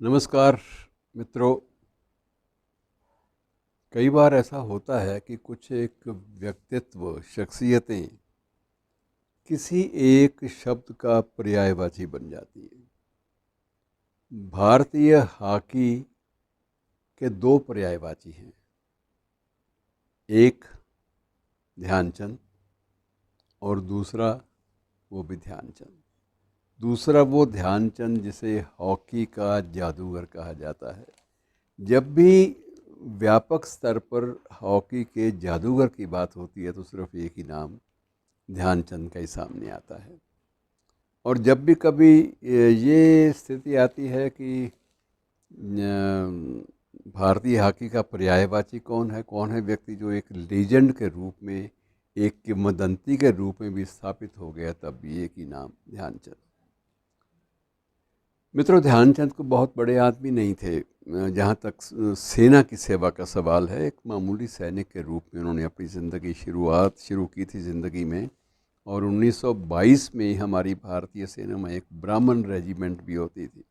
नमस्कार मित्रों। कई बार ऐसा होता है कि कुछ एक व्यक्तित्व शख्सियतें किसी एक शब्द का पर्यायवाची बन जाती हैं। भारतीय हॉकी के दो पर्यायवाची हैं, एक ध्यानचंद और दूसरा वो भी ध्यानचंद। दूसरा वो ध्यानचंद जिसे हॉकी का जादूगर कहा जाता है। जब भी व्यापक स्तर पर हॉकी के जादूगर की बात होती है तो सिर्फ एक ही नाम ध्यानचंद का ही सामने आता है। और जब भी कभी ये स्थिति आती है कि भारतीय हॉकी का पर्यायवाची कौन है व्यक्ति जो एक लीजेंड के रूप में, एक किंवदंती के रूप में भी स्थापित हो गया, तब भी एक ही नाम ध्यानचंद। मित्रों, ध्यानचंद को बहुत बड़े आदमी नहीं थे। जहाँ तक सेना की सेवा का सवाल है, एक मामूली सैनिक के रूप में उन्होंने अपनी ज़िंदगी शुरू की थी ज़िंदगी में। और 1922 में हमारी भारतीय सेना में एक ब्राह्मण रेजिमेंट भी होती थी।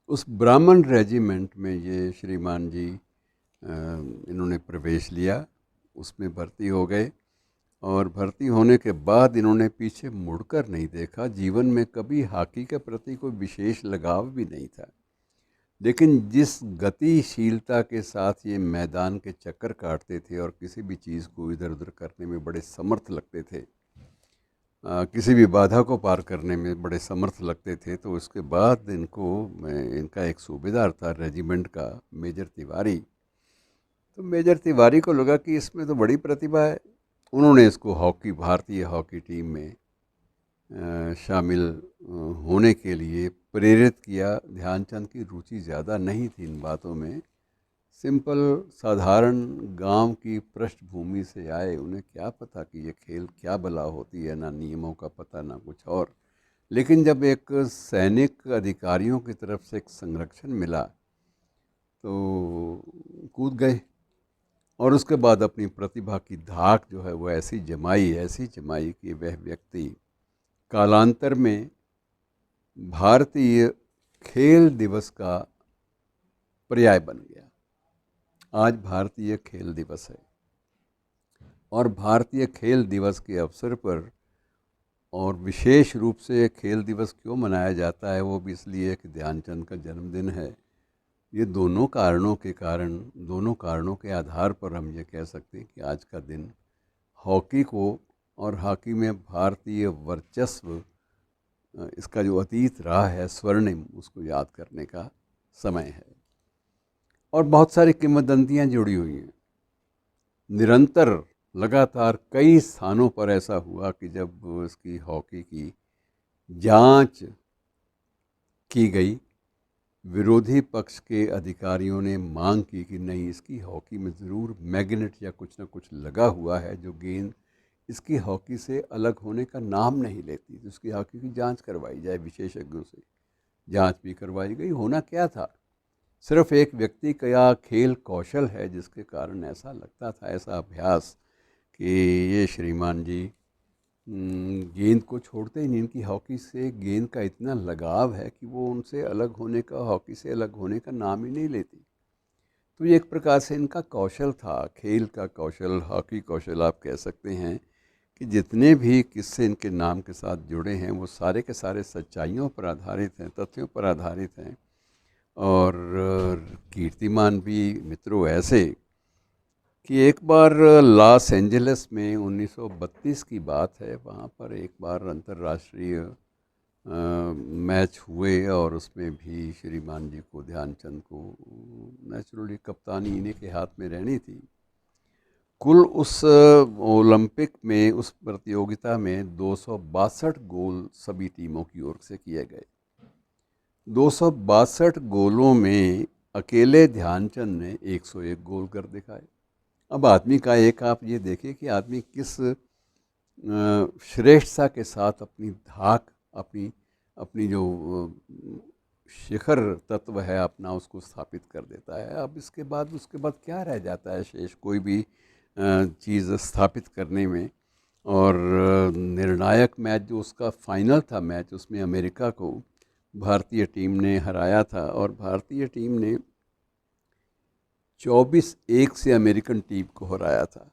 उस ब्राह्मण रेजिमेंट में ये श्रीमान जी इन्होंने प्रवेश लिया, उसमें भर्ती हो गए। और भर्ती होने के बाद इन्होंने पीछे मुड़कर नहीं देखा। जीवन में कभी हॉकी के प्रति कोई विशेष लगाव भी नहीं था, लेकिन जिस गतिशीलता के साथ ये मैदान के चक्कर काटते थे और किसी भी चीज़ को इधर उधर करने में बड़े समर्थ लगते थे, किसी भी बाधा को पार करने में बड़े समर्थ लगते थे, तो उसके बाद इनका एक सूबेदार था रेजिमेंट का, मेजर तिवारी। तो मेजर तिवारी को लगा कि इसमें तो बड़ी प्रतिभा है। उन्होंने इसको भारतीय हॉकी टीम में शामिल होने के लिए प्रेरित किया। ध्यानचंद की रुचि ज़्यादा नहीं थी इन बातों में। सिंपल साधारण गांव की पृष्ठभूमि से आए, उन्हें क्या पता कि ये खेल क्या बला होती है, ना नियमों का पता ना कुछ और। लेकिन जब एक सैनिक अधिकारियों की तरफ से एक संरक्षण मिला तो कूद गए। और उसके बाद अपनी प्रतिभा की धाक जो है वो ऐसी जमाई कि वह व्यक्ति कालांतर में भारतीय खेल दिवस का पर्याय बन गया। आज भारतीय खेल दिवस है और भारतीय खेल दिवस के अवसर पर, और विशेष रूप से खेल दिवस क्यों मनाया जाता है, वो भी इसलिए कि ध्यानचंद का जन्मदिन है। ये दोनों कारणों के आधार पर हम ये कह सकते हैं कि आज का दिन हॉकी को और हॉकी में भारतीय वर्चस्व, इसका जो अतीत रहा है स्वर्णिम, उसको याद करने का समय है। और बहुत सारी किंवदंतियाँ जुड़ी हुई हैं। निरंतर लगातार कई स्थानों पर ऐसा हुआ कि जब इसकी हॉकी की जांच की गई, विरोधी पक्ष के अधिकारियों ने मांग की कि नहीं, इसकी हॉकी में ज़रूर मैग्नेट या कुछ ना कुछ लगा हुआ है, जो गेंद इसकी हॉकी से अलग होने का नाम नहीं लेती। तो उसकी हॉकी की जांच करवाई जाए, विशेषज्ञों से जांच भी करवाई गई। होना क्या था, सिर्फ एक व्यक्ति का खेल कौशल है जिसके कारण ऐसा लगता था, ऐसा अभ्यास, कि ये श्रीमान जी गेंद को छोड़ते ही नहीं। इनकी हॉकी से गेंद का इतना लगाव है कि वो उनसे अलग होने का, हॉकी से अलग होने का नाम ही नहीं लेती। तो ये एक प्रकार से इनका कौशल था, खेल का कौशल, हॉकी कौशल आप कह सकते हैं। कि जितने भी किस्से इनके नाम के साथ जुड़े हैं वो सारे के सारे सच्चाइयों पर आधारित हैं, तथ्यों पर आधारित हैं। और कीर्तिमान भी मित्रों ऐसे कि एक बार लॉस एंजलिस में 1932 की बात है, वहाँ पर एक बार अंतर्राष्ट्रीय मैच हुए और उसमें भी श्रीमान जी को, ध्यानचंद को, नेचुरली कप्तानी इन्हीं के हाथ में रहनी थी। कुल उस ओलंपिक में, उस प्रतियोगिता में 262 गोल सभी टीमों की ओर से किए गए। 262 गोलों में अकेले ध्यानचंद ने 101 गोल कर दिखाए। अब आदमी का एक, आप ये देखिए कि आदमी किस श्रेष्ठता के साथ अपनी धाक, अपनी अपनी जो शिखर तत्व है अपना, उसको स्थापित कर देता है। अब उसके बाद क्या रह जाता है शेष, कोई भी चीज़ स्थापित करने में। और निर्णायक मैच जो उसका फाइनल था मैच, उसमें अमेरिका को भारतीय टीम ने हराया था और भारतीय टीम ने 24-1 से अमेरिकन टीम को हराया था।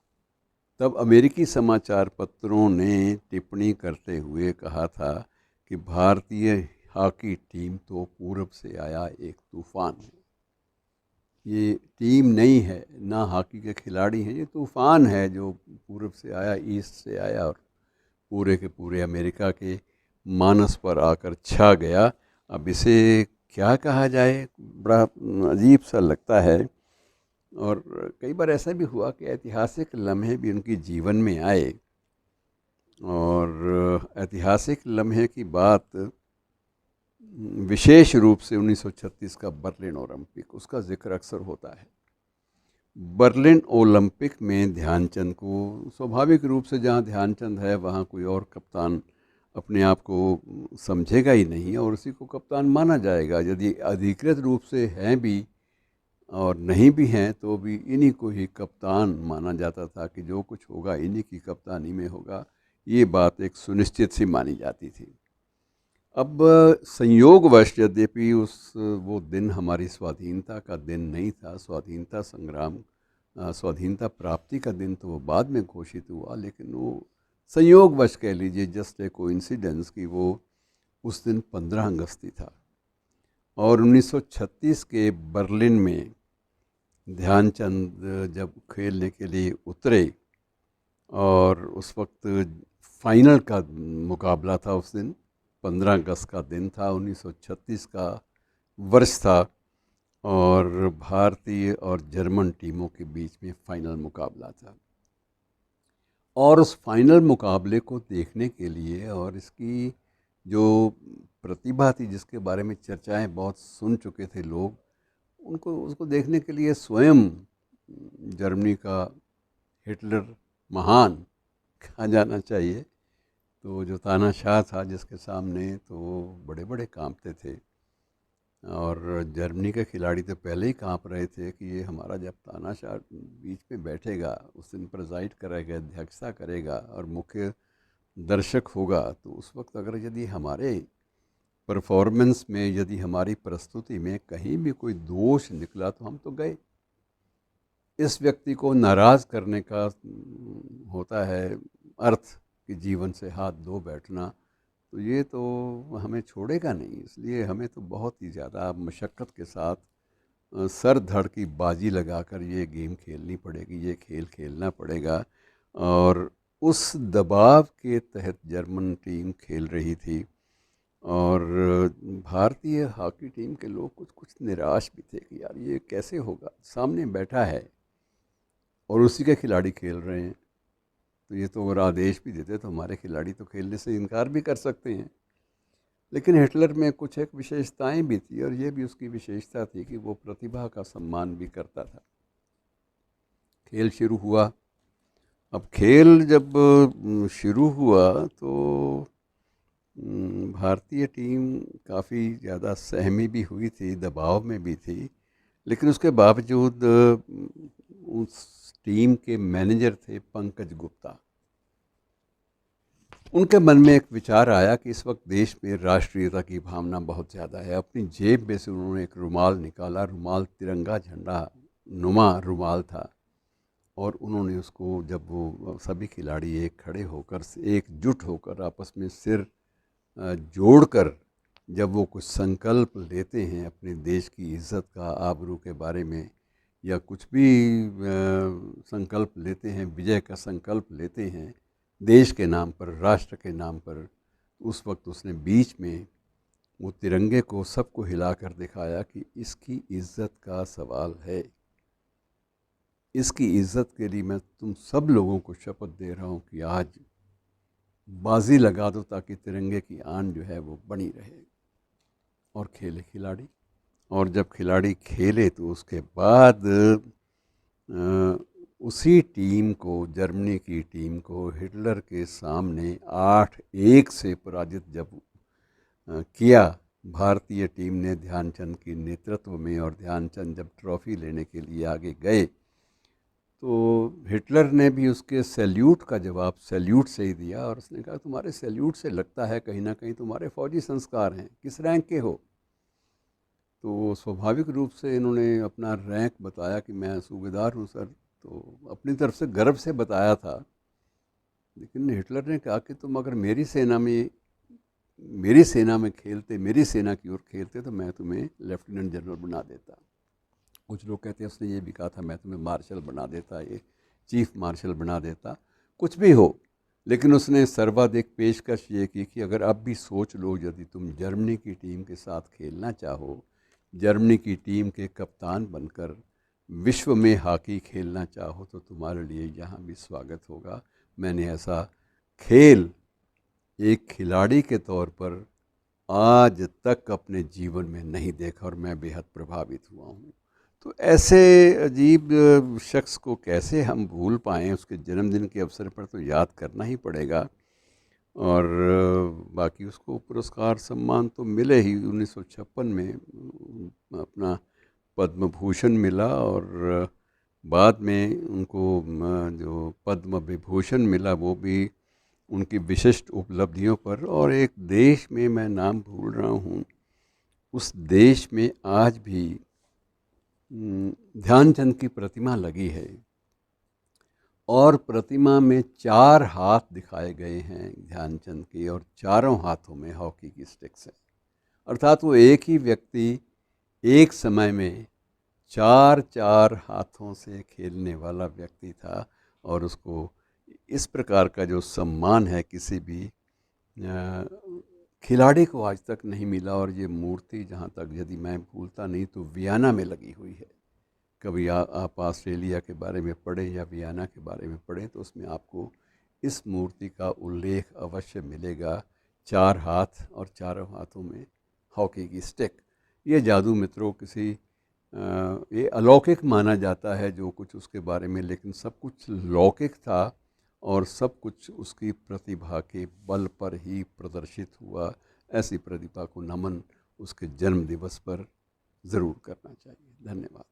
तब अमेरिकी समाचार पत्रों ने टिप्पणी करते हुए कहा था कि भारतीय हॉकी टीम तो पूरब से आया एक तूफान है। ये टीम नहीं है, ना हॉकी के खिलाड़ी हैं, ये तूफान है जो पूरब से आया, ईस्ट से आया और पूरे के पूरे अमेरिका के मानस पर आकर छा गया। अब इसे क्या कहा जाए, बड़ा अजीब सा लगता है। और कई बार ऐसा भी हुआ कि ऐतिहासिक लम्हे भी उनकी जीवन में आए, और ऐतिहासिक लम्हे की बात विशेष रूप से 1936 का बर्लिन ओलंपिक, उसका जिक्र अक्सर होता है। बर्लिन ओलंपिक में ध्यानचंद को, स्वाभाविक रूप से जहाँ ध्यानचंद है वहाँ कोई और कप्तान अपने आप को समझेगा ही नहीं और उसी को कप्तान माना जाएगा। यदि अधिकृत रूप से हैं भी और नहीं भी हैं तो भी इन्हीं को ही कप्तान माना जाता था कि जो कुछ होगा इन्हीं की कप्तानी में होगा। ये बात एक सुनिश्चित सी मानी जाती थी। अब संयोगवश यद्यपि वो दिन हमारी स्वाधीनता का दिन नहीं था, स्वाधीनता संग्राम, स्वाधीनता प्राप्ति का दिन तो वो बाद में घोषित हुआ, लेकिन वो संयोगवश कह लीजिए, जस्ट ए कोइंसिडेंस, कि वो उस दिन 15 अगस्त था। और 1936 के बर्लिन में ध्यानचंद जब खेलने के लिए उतरे और उस वक्त फाइनल का मुकाबला था, उस दिन 15 अगस्त का दिन था, 1936 का वर्ष था और भारतीय और जर्मन टीमों के बीच में फाइनल मुकाबला था। और उस फाइनल मुकाबले को देखने के लिए और इसकी जो प्रतिभा थी, जिसके बारे में चर्चाएं बहुत सुन चुके थे लोग, उनको उसको देखने के लिए स्वयं जर्मनी का हिटलर महान कहा जाना चाहिए, तो जो तानाशाह था जिसके सामने, तो बड़े बड़े कांपते थे। और जर्मनी के खिलाड़ी तो पहले ही कांप रहे थे कि ये हमारा जब तानाशाह बीच में बैठेगा, उस दिन प्रेजाइड करेगा, अध्यक्षता करेगा और मुख्य दर्शक होगा, तो उस वक्त अगर यदि हमारे परफॉर्मेंस में, यदि हमारी प्रस्तुति में कहीं भी कोई दोष निकला तो हम तो गए। इस व्यक्ति को नाराज़ करने का होता है अर्थ कि जीवन से हाथ धो बैठना, तो ये तो हमें छोड़ेगा नहीं। इसलिए हमें तो बहुत ही ज़्यादा मशक्क़त के साथ सर धड़ की बाजी लगाकर ये गेम खेलनी पड़ेगी, ये खेल खेलना पड़ेगा। और उस दबाव के तहत जर्मन टीम खेल रही थी और भारतीय हॉकी टीम के लोग कुछ कुछ निराश भी थे कि यार ये कैसे होगा, सामने बैठा है और उसी के खिलाड़ी खेल रहे हैं, तो ये तो अगर आदेश भी देते तो हमारे खिलाड़ी तो खेलने से इनकार भी कर सकते हैं। लेकिन हिटलर में कुछ एक विशेषताएं भी थी और ये भी उसकी विशेषता थी कि वो प्रतिभा का सम्मान भी करता था। खेल शुरू हुआ। अब खेल जब शुरू हुआ तो भारतीय टीम काफ़ी ज़्यादा सहमी भी हुई थी, दबाव में भी थी, लेकिन उसके बावजूद उस टीम के मैनेजर थे पंकज गुप्ता। उनके मन में एक विचार आया कि इस वक्त देश में राष्ट्रीयता की भावना बहुत ज़्यादा है। अपनी जेब में से उन्होंने एक रुमाल निकाला, रुमाल तिरंगा झंडा नुमा रुमाल था, और उन्होंने उसको, जब वो सभी खिलाड़ी एक खड़े होकर, एकजुट होकर, आपस में सिर जोड़कर जब वो कुछ संकल्प लेते हैं अपने देश की इज़्ज़त का, आबरू के बारे में, या कुछ भी संकल्प लेते हैं, विजय का संकल्प लेते हैं देश के नाम पर, राष्ट्र के नाम पर, उस वक्त उसने बीच में वो तिरंगे को सबको हिलाकर दिखाया कि इसकी इज़्ज़त का सवाल है। इसकी इज़्ज़त के लिए मैं तुम सब लोगों को शपथ दे रहा हूँ कि आज बाजी लगा दो ताकि तिरंगे की आन जो है वो बनी रहे। और खेले खिलाड़ी, और जब खिलाड़ी खेले तो उसके बाद उसी टीम को, जर्मनी की टीम को हिटलर के सामने 8-1 से पराजित जब किया भारतीय टीम ने ध्यानचंद के नेतृत्व में, और ध्यानचंद जब ट्रॉफ़ी लेने के लिए आगे गए तो हिटलर ने भी उसके सैल्यूट का जवाब सैल्यूट से ही दिया, और उसने कहा तुम्हारे सैल्यूट से लगता है कहीं ना कहीं तुम्हारे फौजी संस्कार हैं, किस रैंक के हो। तो स्वाभाविक रूप से इन्होंने अपना रैंक बताया कि मैं सूबेदार हूँ सर, तो अपनी तरफ से गर्व से बताया था। लेकिन हिटलर ने कहा कि तुम अगर मेरी सेना में खेलते, मेरी सेना की ओर खेलते, तो मैं तुम्हें लेफ्टिनेंट जनरल बना देता। कुछ लोग कहते हैं उसने ये भी कहा था मैं तुम्हें मार्शल बना देता, ये चीफ मार्शल बना देता। कुछ भी हो, लेकिन उसने सर्वाधिक पेशकश ये की कि अगर अब भी सोच लो, यदि तुम जर्मनी की टीम के साथ खेलना चाहो, जर्मनी की टीम के कप्तान बनकर विश्व में हॉकी खेलना चाहो, तो तुम्हारे लिए यहाँ भी स्वागत होगा। मैंने ऐसा खेल एक खिलाड़ी के तौर पर आज तक अपने जीवन में नहीं देखा, और मैं बेहद प्रभावित हुआ हूँ। तो ऐसे अजीब शख्स को कैसे हम भूल पाएँ, उसके जन्मदिन के अवसर पर तो याद करना ही पड़ेगा। और बाकी उसको पुरस्कार सम्मान तो मिले ही। 1956 में अपना पद्म भूषण मिला, और बाद में उनको जो पद्म विभूषण मिला वो भी उनकी विशिष्ट उपलब्धियों पर। और एक देश में, मैं नाम भूल रहा हूँ, उस देश में आज भी ध्यानचंद की प्रतिमा लगी है, और प्रतिमा में 4 हाथ दिखाए गए हैं ध्यानचंद के, और चारों हाथों में हॉकी की स्टिक्स हैं। अर्थात वो एक ही व्यक्ति एक समय में 4 हाथों से खेलने वाला व्यक्ति था, और उसको इस प्रकार का जो सम्मान है किसी भी खिलाड़ी को आज तक नहीं मिला। और ये मूर्ति, जहाँ तक यदि मैं भूलता नहीं तो वियना में लगी हुई है। कभी आप ऑस्ट्रेलिया के बारे में पढ़ें या वियना के बारे में पढ़ें, तो उसमें आपको इस मूर्ति का उल्लेख अवश्य मिलेगा। 4 हाथ और चारों हाथों में हॉकी की स्टिक। ये जादू मित्रों किसी ये अलौकिक माना जाता है जो कुछ उसके बारे में, लेकिन सब कुछ लौकिक था, और सब कुछ उसकी प्रतिभा के बल पर ही प्रदर्शित हुआ। ऐसी प्रतिभा को नमन उसके जन्म दिवस पर ज़रूर करना चाहिए। धन्यवाद।